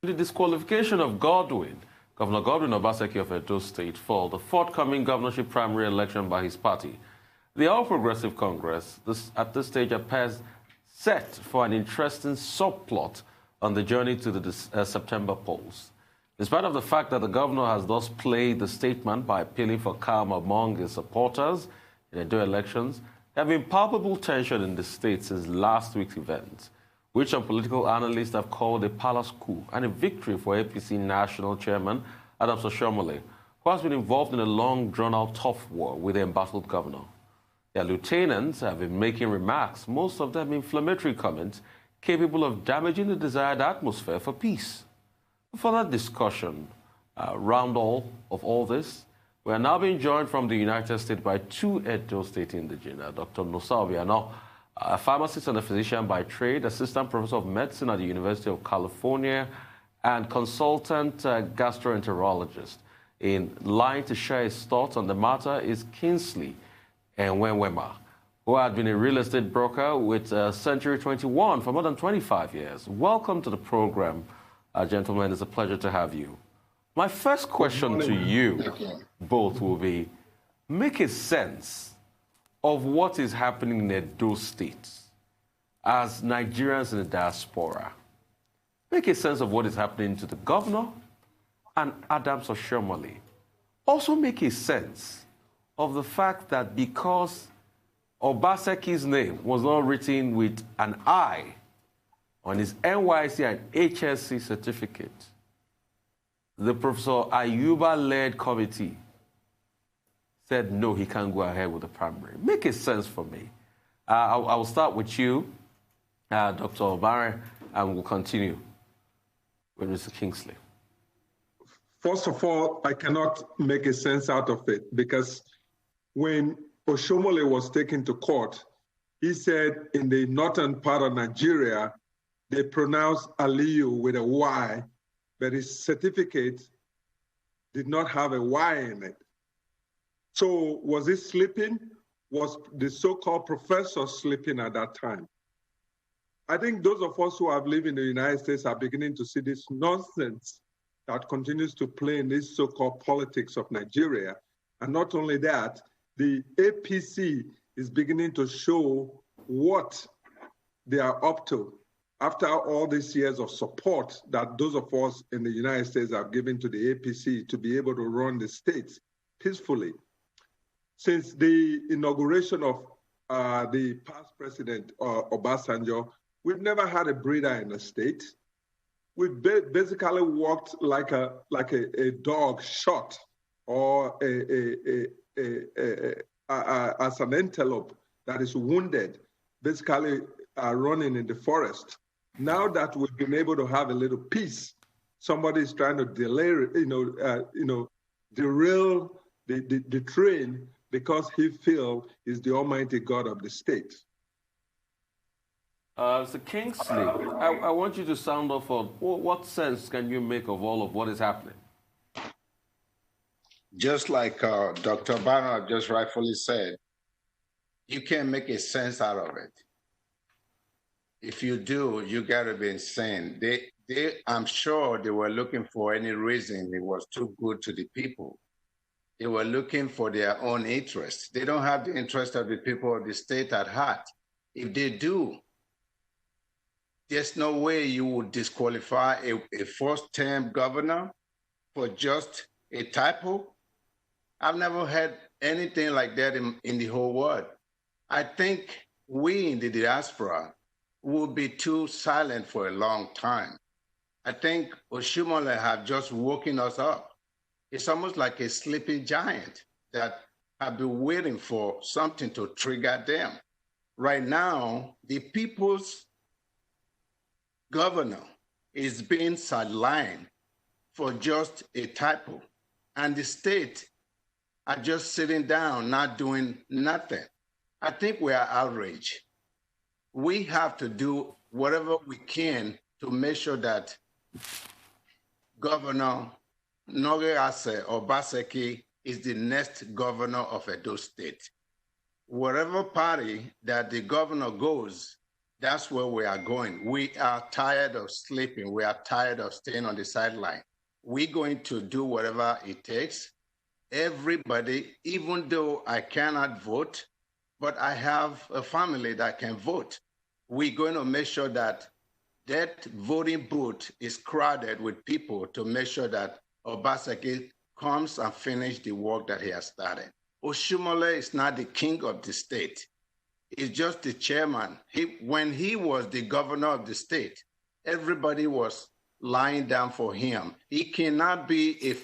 The disqualification of Governor Godwin Obaseki of Edo State, for the forthcoming governorship primary election by his party. The All Progressive Congress, at this stage, appears set for an interesting subplot on the journey to the September polls. In spite of the fact that the governor has thus played the statement by appealing for calm among his supporters in the Edo elections, there have been palpable tension in the state since last week's event, which some political analysts have called a palace coup and a victory for APC National Chairman Oshiomhole, who has been involved in a long, drawn-out tough war with the embattled governor. Their lieutenants have been making remarks, most of them inflammatory comments, capable of damaging the desired atmosphere for peace. For that discussion, around all this, we are now being joined from the United States by two Edo State indigenes, Dr. Nosa Obanor, a pharmacist and a physician by trade, assistant professor of medicine at the University of California, and consultant gastroenterologist. In line to share his thoughts on the matter is Kingsley Ehimwenma, who had been a real estate broker with Century 21 for more than 25 years. Welcome to the program, gentlemen. It's a pleasure to have you. My first question to you both will be, make a sense of what is happening in Edo State as Nigerians in the diaspora. Make a sense of what is happening to the governor and Oshiomhole. Also make a sense of the fact that because Obaseki's name was not written with an I on his NYC and HSC certificate, the Professor Ayuba-led committee said, no, he can't go ahead with the primary. Make a sense for me. I will start with you, Dr. Obanor, and we'll continue with Mr. Kingsley. First of all, I cannot make a sense out of it because when Oshiomhole was taken to court, he said in the northern part of Nigeria, they pronounce Aliyu with a Y, but his certificate did not have a Y in it. So was he sleeping? Was the so-called professor sleeping at that time? I think those of us who have lived in the United States are beginning to see this nonsense that continues to play in this so-called politics of Nigeria. And not only that, the APC is beginning to show what they are up to after all these years of support that those of us in the United States have given to the APC to be able to run the states peacefully. Since the inauguration of the past president, Obasanjo, we've never had a breather in the state. We've basically walked like a dog shot or as an antelope that is wounded, basically running in the forest. Now that we've been able to have a little peace, somebody is trying to derail the train because he feels he's the almighty God of the state. So Kingsley, I want you to sound off on what sense can you make of all of what is happening? Just like Dr. Obanor just rightfully said, you can't make a sense out of it. If you do, you got to be insane. I'm sure they were looking for any reason it was too good to the people. They were looking for their own interests. They don't have the interest of the people of the state at heart. If they do, there's no way you would disqualify a first-term governor for just a typo. I've never heard anything like that in the whole world. I think we in the diaspora will be too silent for a long time. I think Oshiomhole have just woken us up. It's almost like a sleeping giant that have been waiting for something to trigger them. Right now, the people's governor is being sidelined for just a typo, and the state are just sitting down, not doing nothing. I think we are outraged. We have to do whatever we can to make sure that Governor Nosa Obanor is the next governor of Edo State. Whatever party that the governor goes, That's where we are going. We are tired of sleeping. We are tired of staying on the sideline. We're going to do whatever it takes. Everybody, even though I cannot vote, but I have a family that can vote. We're going to make sure that that voting booth is crowded with people to make sure that Obaseki comes and finishes the work that he has started. Oshiomhole is not the king of the state. He's just the chairman. When he was the governor of the state, everybody was lying down for him. He cannot be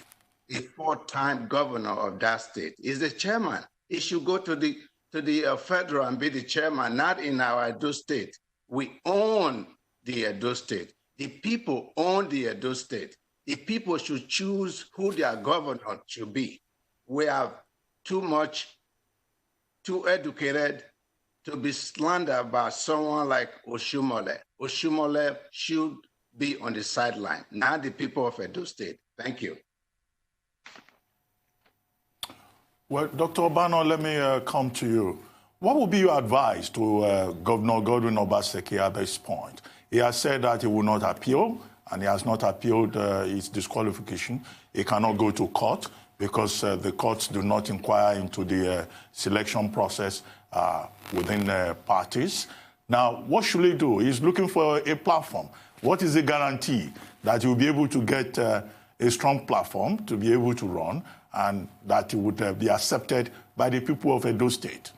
a four-time governor of that state. He's the chairman. He should go to the federal and be the chairman, not in our Edo State. We own the Edo State. The people own the Edo State. The people should choose who their governor should be. We are too educated to be slandered by someone like Oshiomhole. Oshiomhole should be on the sideline, not the people of Edo State. Thank you. Well, Dr. Obanor, let me come to you. What would be your advice to Governor Godwin Obaseki at this point? He has said that he will not appeal, and he has not appealed his disqualification. He cannot go to court because the courts do not inquire into the selection process within parties. Now, what should he do? He's looking for a platform. What is the guarantee that he will be able to get a strong platform to be able to run and that he would be accepted by the people of Edo State?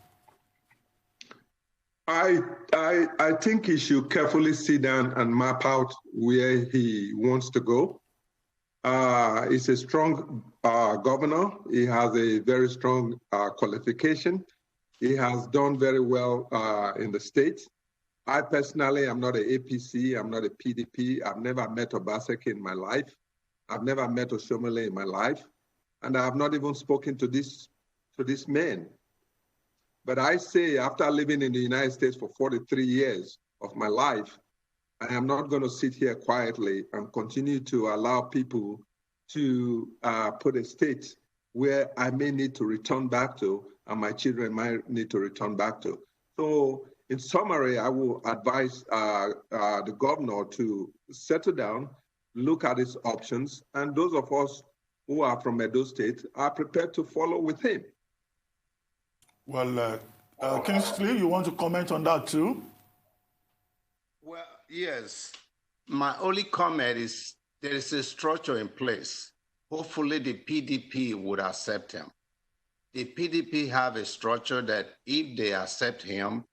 I think he should carefully sit down and map out where he wants to go. He's a strong governor. He has a very strong qualification. He has done very well in the state. I personally am not an APC. I'm not a PDP. I've never met Obaseki in my life. I've never met Oshiomhole in my life. And I have not even spoken to this man. But I say, after living in the United States for 43 years of my life, I am not going to sit here quietly and continue to allow people to put a state where I may need to return back to, and my children might need to return back to. So, in summary, I will advise the governor to settle down, look at his options, and those of us who are from Edo State are prepared to follow with him. Well, Kingsley, you want to comment on that too? Well, yes. My only comment is there is a structure in place. Hopefully the PDP would accept him. The PDP have a structure that if they accept him,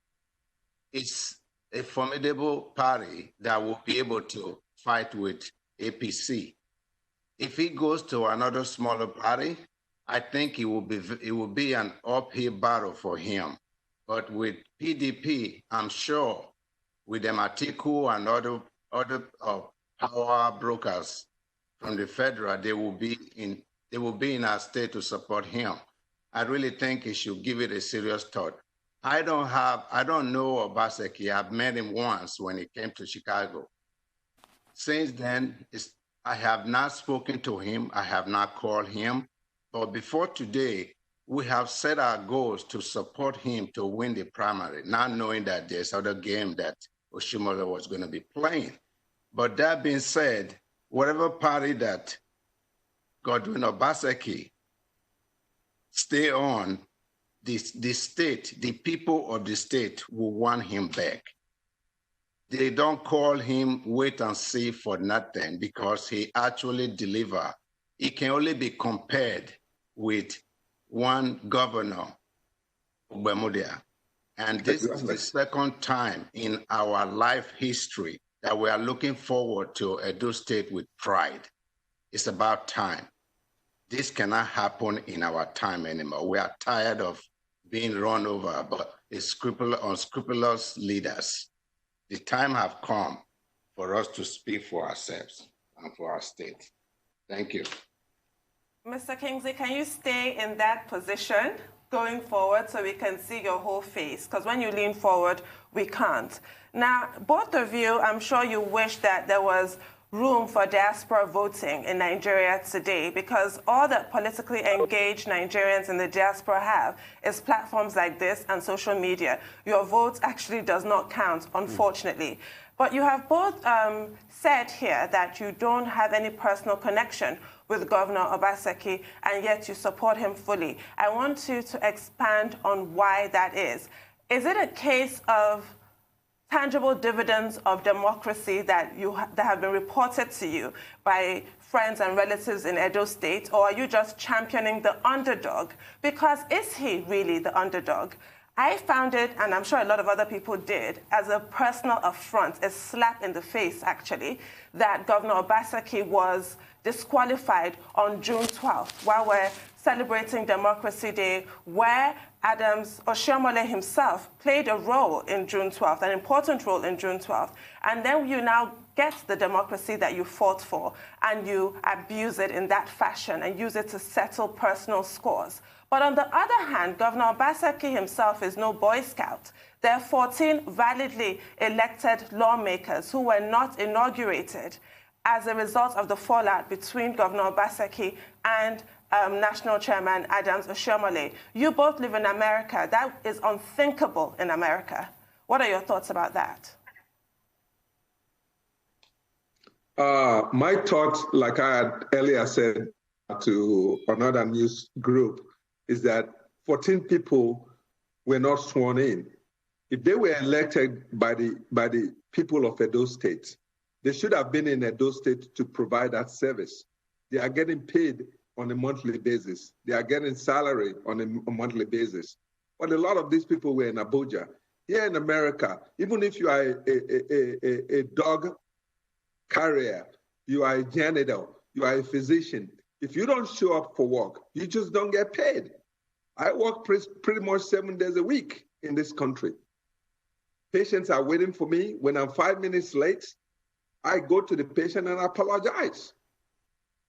it's a formidable party that will be able to fight with APC. If he goes to another smaller party, I think it will be an uphill battle for him. But with PDP, I'm sure with them Atiku and other power brokers from the federal, they will be in our state to support him. I really think he should give it a serious thought. I don't know Obaseki. I've met him once when he came to Chicago. Since then, I have not spoken to him. I have not called him. But before today, we have set our goals to support him to win the primary, not knowing that there's other game that Oshiomhole was going to be playing. But that being said, whatever party that Godwin Obaseki stay on, the state, the people of the state will want him back. They don't call him wait and see for nothing because he actually deliver. It can only be compared with one governor, Bermuda. And this is the second time in our life history that we are looking forward to Edo State with pride. It's about time. This cannot happen in our time anymore. We are tired of being run over by unscrupulous leaders. The time has come for us to speak for ourselves and for our state. Thank you. Mr. Kingsley, can you stay in that position going forward so we can see your whole face? Because when you lean forward, we can't. Now, both of you, I'm sure you wish that there was room for diaspora voting in Nigeria today, because all that politically engaged Nigerians in the diaspora have is platforms like this and social media. Your vote actually does not count, unfortunately. But you have both said here that you don't have any personal connection with Governor Obaseki, and yet you support him fully. I want you to expand on why that is. Is it a case of tangible dividends of democracy that have been reported to you by friends and relatives in Edo State, or are you just championing the underdog? Because is he really the underdog? I found it, and I'm sure a lot of other people did, as a personal affront, a slap in the face, actually, that Governor Obaseki was disqualified on June 12th, while we're celebrating Democracy Day, where Oshiomhole himself played a role in June 12th, an important role in June 12th. And then you now get the democracy that you fought for, and you abuse it in that fashion and use it to settle personal scores. But on the other hand, Governor Obaseki himself is no Boy Scout. There are 14 validly elected lawmakers who were not inaugurated as a result of the fallout between Governor Obaseki and National Chairman Oshiomhole. You both live in America. That is unthinkable in America. What are your thoughts about that? My thoughts, like I had earlier said to another news group, is that 14 people were not sworn in. If they were elected by the people of Edo State, they should have been in Edo State to provide that service. They are getting paid on a monthly basis. They are getting salary on a monthly basis. But a lot of these people were in Abuja. Here in America, even if you are a dog carrier, you are a janitor, you are a physician, if you don't show up for work, you just don't get paid. I work pretty much 7 days a week in this country. Patients are waiting for me. When I'm 5 minutes late, I go to the patient and apologize.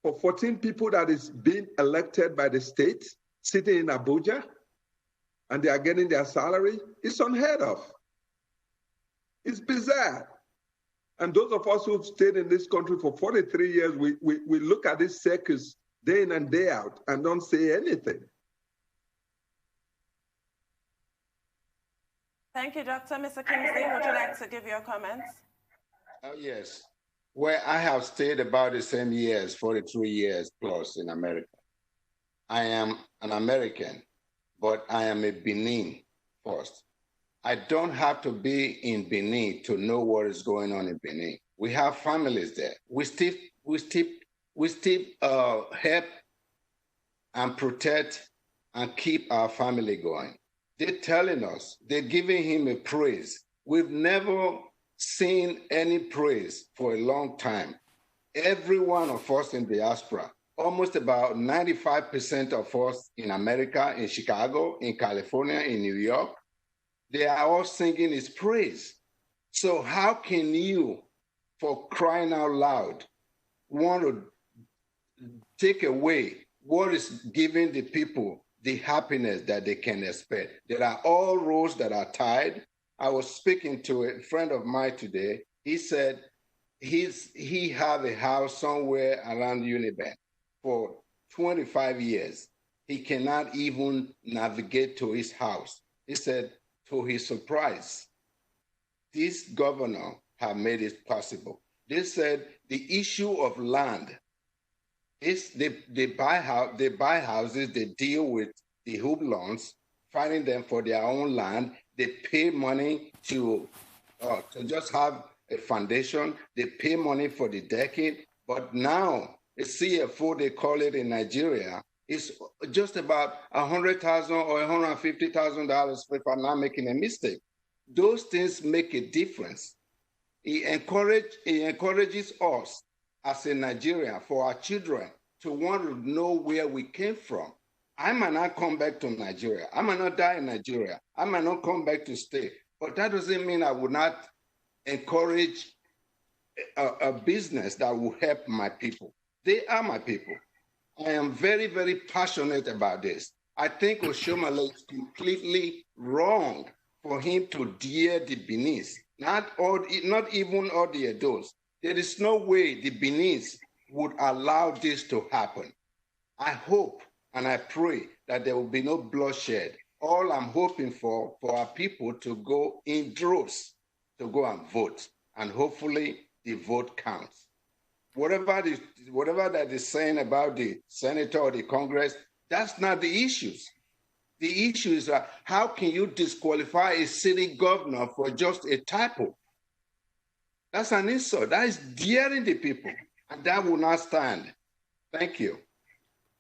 For 14 people that is being elected by the state, sitting in Abuja, and they are getting their salary, it's unheard of. It's bizarre. And those of us who've stayed in this country for 43 years, we look at this circus day in and day out and don't say anything. Thank you, Doctor. Mr. Kingsley, would you like to give your comments? Yes. Well, I have stayed about the same years, 43 years plus in America. I am an American, but I am a Benin first. I don't have to be in Benin to know what is going on in Benin. We have families there. We still help and protect and keep our family going. They're telling us, they're giving him a praise. We've never seen any praise for a long time. Every one of us in diaspora, almost about 95% of us in America, in Chicago, in California, in New York, they are all singing his praise. So how can you, for crying out loud, want to take away what is giving the people the happiness that they can expect? There are all roads that are tied. I was speaking to a friend of mine today. He said he have a house somewhere around Unibank for 25 years. He cannot even navigate to his house. He said, to his surprise, this governor have made it possible. They said the issue of land is they buy houses, they deal with the hoodlums, fighting them for their own land. They pay money to just have a foundation. They pay money for the decade. But now, a CFO, they call it in Nigeria, is just about $100,000 or $150,000 if I'm not making a mistake. Those things make a difference. He encourages us as a Nigerian, for our children, to want to know where we came from. I might not come back to Nigeria. I might not die in Nigeria. I might not come back to stay. But that doesn't mean I would not encourage a business that will help my people. They are my people. I am very, very passionate about this. I think Oshiomhole is completely wrong for him to dare the Benin, not even all the Edos, There is no way the Beninese would allow this to happen. I hope and I pray that there will be no bloodshed. All I'm hoping for our people to go in droves to go and vote, and hopefully the vote counts. Whatever that is saying about the senator or the Congress, that's not the issues. The issue is how can you disqualify a city governor for just a typo? That's an insult. That is daring the people, and that will not stand. Thank you.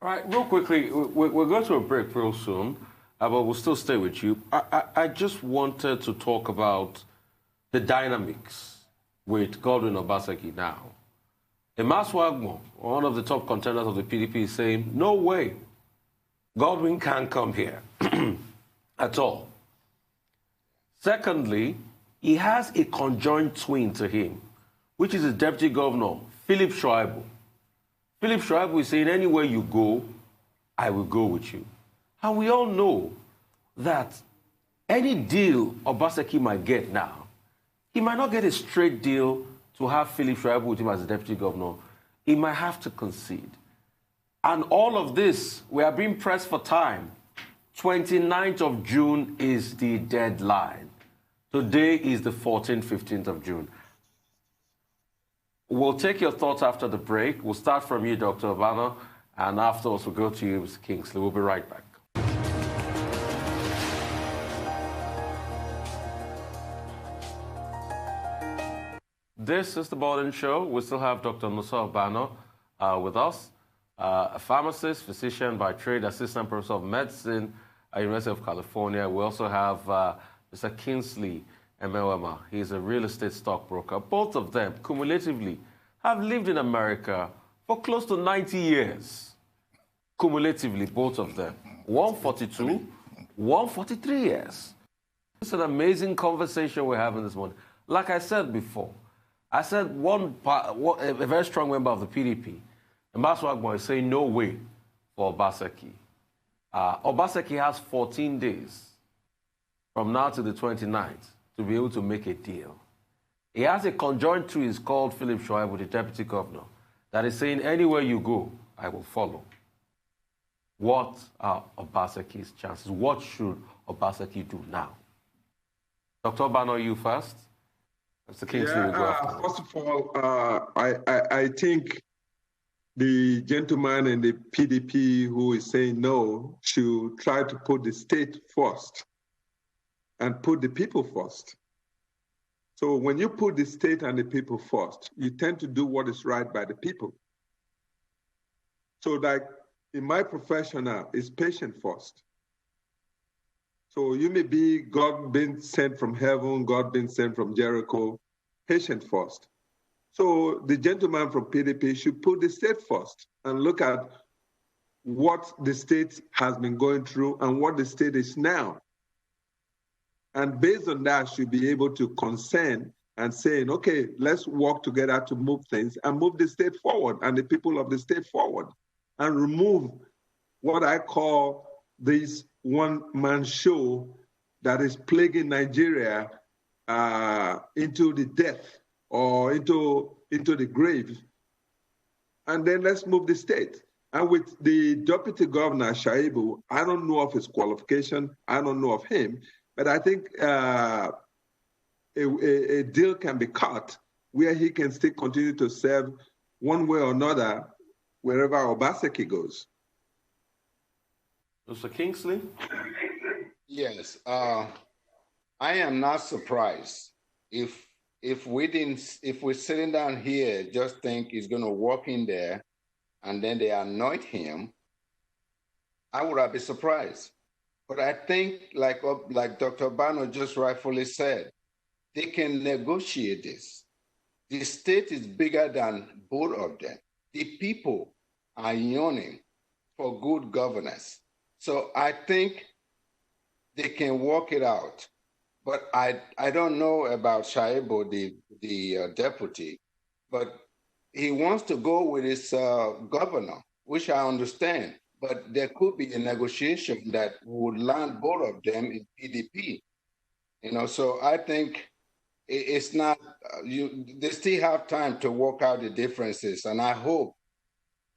All right, real quickly, we're going to a break real soon, but we'll still stay with you. I just wanted to talk about the dynamics with Godwin Obaseki now. Emaswagmo, one of the top contenders of the PDP, is saying, no way, Godwin can't come here at all. Secondly, he has a conjoined twin to him, which is his deputy governor, Philip Shoaibu. Philip Shoaibu is saying, anywhere you go, I will go with you. And we all know that any deal Obaseki might get now, he might not get a straight deal to have Philip Shoaibu with him as the deputy governor. He might have to concede. And all of this, we are being pressed for time. 29th of June is the deadline. Today is the 14th, 15th of June. We'll take your thoughts after the break. We'll start from you, Dr. Obanor, and afterwards we'll go to you, Mr. Kingsley. We'll be right back. This is the Morning Show. We still have Dr. Nosa Obanor with us, a pharmacist, physician by trade, assistant professor of medicine at University of California. We also have Mr. Kingsley Ehimwenma. He's a real estate stockbroker. Both of them, cumulatively, have lived in America for close to 90 years. Cumulatively, both of them. 142, 143 years. It's an amazing conversation we're having this morning. Like I said before, I said a very strong member of the PDP, Emaswagmo, is saying no way for Obaseki. Obaseki has 14 days from now to the 29th to be able to make a deal. He has a conjoined twin called Philip Shoaibu, the deputy governor, that is saying, anywhere you go, I will follow. What are Obaseki's chances? What should Obaseki do now? Dr. Obanor, you first. Mr. Kingsley will go after. First of all, I think the gentleman in the PDP who is saying no should try to put the state first and put the people first. So when you put the state and the people first, you tend to do what is right by the people. So like in my profession now, it's patient first. So you may be God being sent from heaven, God being sent from Jericho, patient first. So the gentleman from PDP should put the state first and look at what the state has been going through and what the state is now. And based on that, should be able to consent and saying, okay, let's work together to move things and move the state forward and the people of the state forward and remove what I call this one-man show that is plaguing Nigeria into the death or into the grave. And then let's move the state. And with the deputy governor, Shoaibu, I don't know of his qualification. I don't know of him. But I think a deal can be cut where he can still continue to serve one way or another wherever Obaseki goes. Mr. Kingsley? Yes, I am not surprised if we're sitting down here just think he's going to walk in there and then they anoint him. I would not be surprised. But I think, like Dr. Obanor just rightfully said, they can negotiate this. The state is bigger than both of them. The people are yearning for good governance. So I think they can work it out. But I don't know about Shoaibu, the deputy, but he wants to go with his governor, which I understand. But there could be a negotiation that would land both of them in PDP. So I think it's not, they still have time to work out the differences. And I hope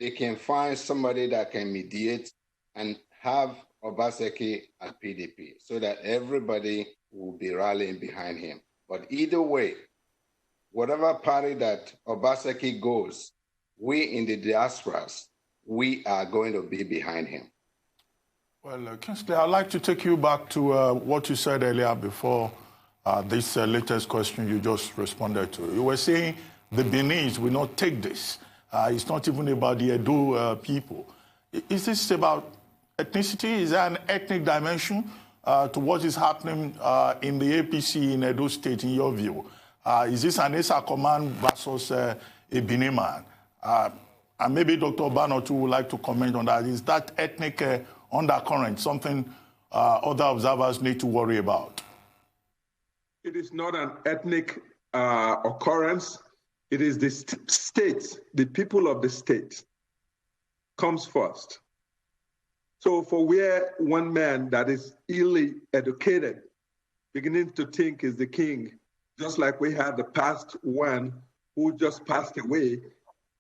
they can find somebody that can mediate and have Obaseki at PDP so that everybody will be rallying behind him. But either way, whatever party that Obaseki goes, we in the diasporas, we are going to be behind him. Well, Kingsley, I'd like to take you back to what you said earlier before this latest question you just responded to. You were saying the Beninese will not take this. It's not even about the Edo people. Is this about ethnicity? Is there an ethnic dimension to what is happening in the APC in Edo State, in your view? Is this an Esa command versus a Benin man? And maybe Dr. Obanor too would like to comment on that. Is that ethnic undercurrent something other observers need to worry about? It is not an ethnic occurrence. It is the state, the people of the state comes first. So for where one man that is illy educated, beginning to think is the king, just like we had the past one who just passed away,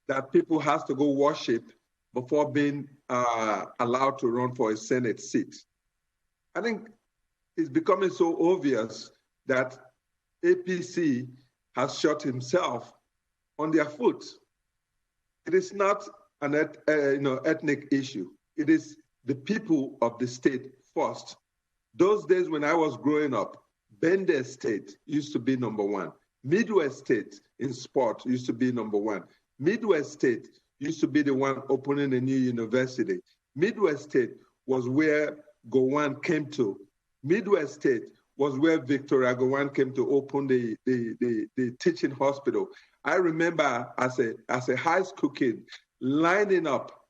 that people has to go worship before being allowed to run for a Senate seat. I think it's becoming so obvious that APC has shot himself on their foot. It is not an ethnic issue. It is the people of the state first. Those days when I was growing up, Bende State used to be number one. Midwest State in sport used to be number one. Midwest State used to be the one opening a new university. Midwest State was where Gowon came to. Midwest State was where Victoria Gowon came to open the teaching hospital. I remember as a high school kid lining up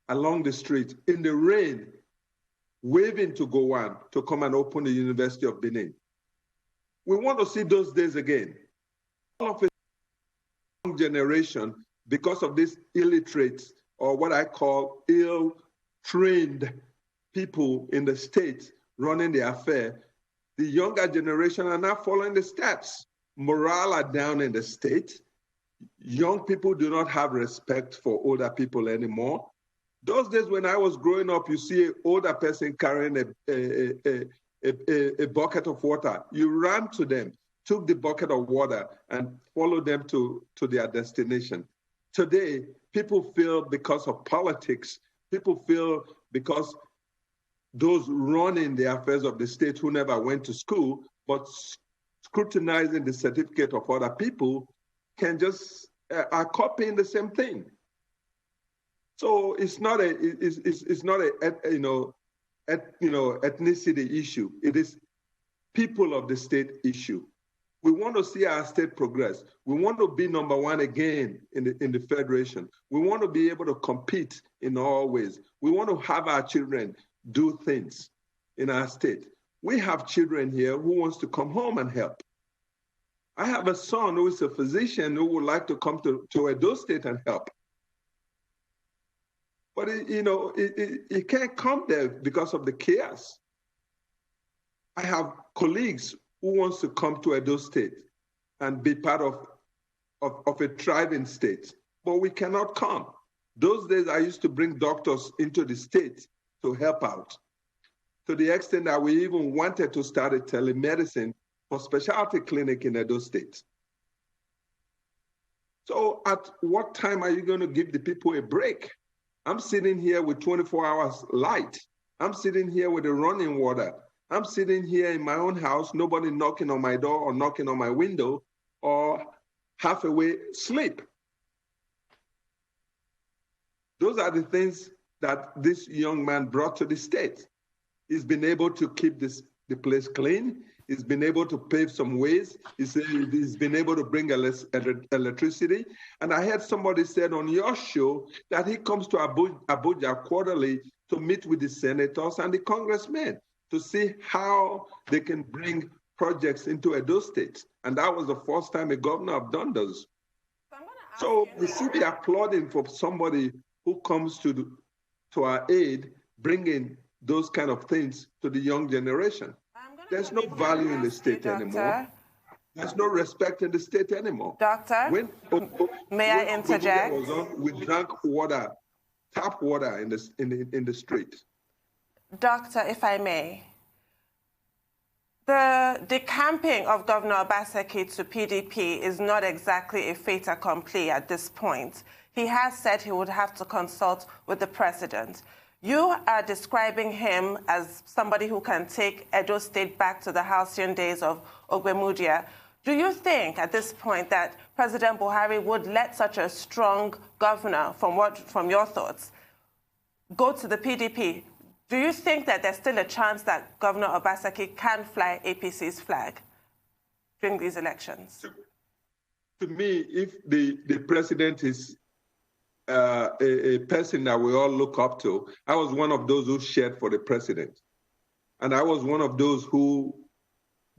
along the street in the rain, waving to Gowon to come and open the University of Benin. We want to see those days again. All of a young generation, because of these illiterate or what I call ill-trained people in the state running the affair, the younger generation are not following the steps. Morale are down in the state. Young people do not have respect for older people anymore. Those days when I was growing up, you see an older person carrying a bucket of water. You ran to them, took the bucket of water, and followed them to their destination. Today, people feel because of politics, people feel because those running the affairs of the state who never went to school, but scrutinizing the certificate of other people, can just are copying the same thing. So it's not a ethnicity issue. It is people of the state issue. We want to see our state progress. We want to be number one again in the federation. We want to be able to compete in all ways. We want to have our children do things in our state. We have children here who wants to come home and help. I have a son who is a physician who would like to come to Edo State and help. But he can't come there because of the chaos. I have colleagues who wants to come to Edo State and be part of a thriving state, but we cannot come. Those days I used to bring doctors into the state to help out, to the extent that we even wanted to start a telemedicine for specialty clinic in Edo State. So at what time are you going to give the people a break? I'm sitting here with 24 hours light. I'm sitting here with the running water. I'm sitting here in my own house, nobody knocking on my door or knocking on my window or half away sleep. Those are the things that this young man brought to the state. He's been able to keep the place clean. He's been able to pave some ways. He's been able to bring electricity. And I heard somebody said on your show that he comes to Abuja quarterly to meet with the senators and the congressmen to see how they can bring projects into Edo State. And that was the first time a governor have done those. So we see the applauding for somebody who comes to our aid, bringing those kind of things to the young generation. There's no value in the state anymore. there's no respect in the state anymore. Doctor, may I interject? Was on, we drank water, tap water in the street. Doctor, if I may, the decamping of Governor Obaseki to PDP is not exactly a fait accompli at this point. He has said he would have to consult with the president. You are describing him as somebody who can take Edo State back to the halcyon days of Ogbemudia. Do you think at this point that President Buhari would let such a strong governor, from your thoughts, go to the PDP? Do you think that there's still a chance that Governor Obaseki can fly APC's flag during these elections? To me, if the president is a person that we all look up to, I was one of those who shared for the president. And I was one of those who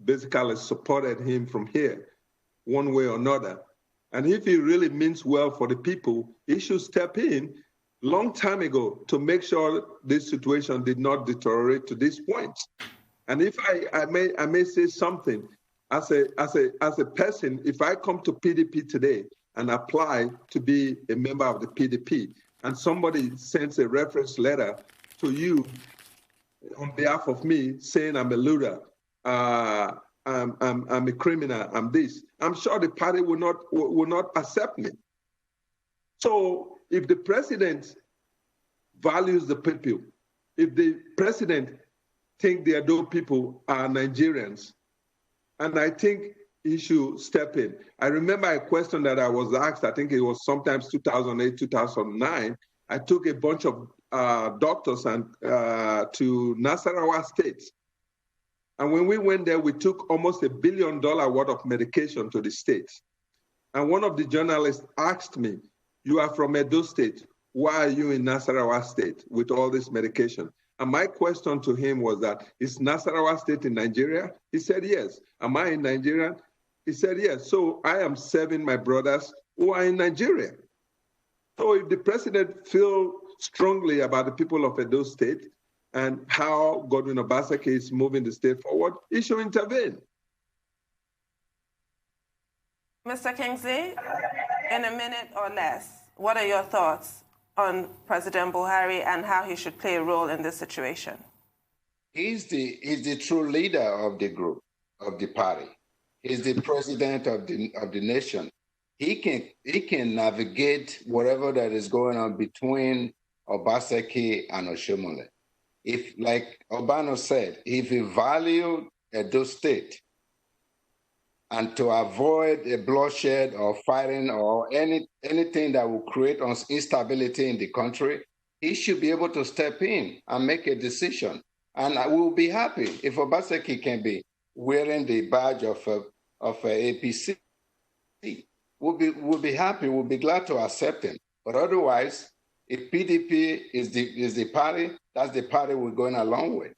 basically supported him from here, one way or another. And if he really means well for the people, he should step in long time ago to make sure this situation did not deteriorate to this point. And if I may say something, as a person, if I come to PDP today and apply to be a member of the PDP, and somebody sends a reference letter to you on behalf of me saying I'm a looter, I'm a criminal, I'm this, I'm sure the party will not accept me. So if the president values the people, if the president thinks the Edo people are Nigerians, and I think he should step in. I remember a question that I was asked, I think it was sometimes 2008, 2009. I took a bunch of doctors and to Nasarawa State. And when we went there, we took almost $1 billion worth of medication to the state. And one of the journalists asked me, "You are from Edo State. Why are you in Nasarawa State with all this medication?" And my question to him was that, is Nasarawa State in Nigeria? He said, yes. Am I in Nigeria? He said, yes. So I am serving my brothers who are in Nigeria. So if the president feels strongly about the people of Edo State and how Godwin Obaseki is moving the state forward, he should intervene. Mr. Kingsley, in a minute or less, what are your thoughts on President Buhari and how he should play a role in this situation? He's the true leader of the group, of the party. He's the president of the nation. He can navigate whatever that is going on between Obaseki and Oshiomhole. If, like Obanor said, if he valued Edo State and to avoid a bloodshed or fighting or anything that will create instability in the country, he should be able to step in and make a decision. And I will be happy if Obaseki can be wearing the badge of APC. We'll be happy, we'll be glad to accept him. But otherwise, if PDP is the party, that's the party we're going along with.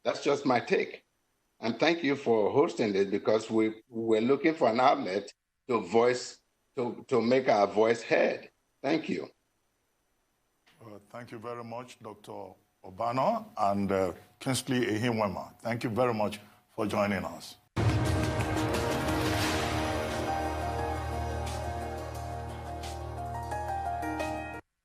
That's just my take. And thank you for hosting this, because we're looking for an outlet to make our voice heard. Thank you. Thank you very much, Dr. Obanor and Kingsley Ehimwenma. Thank you very much for joining us.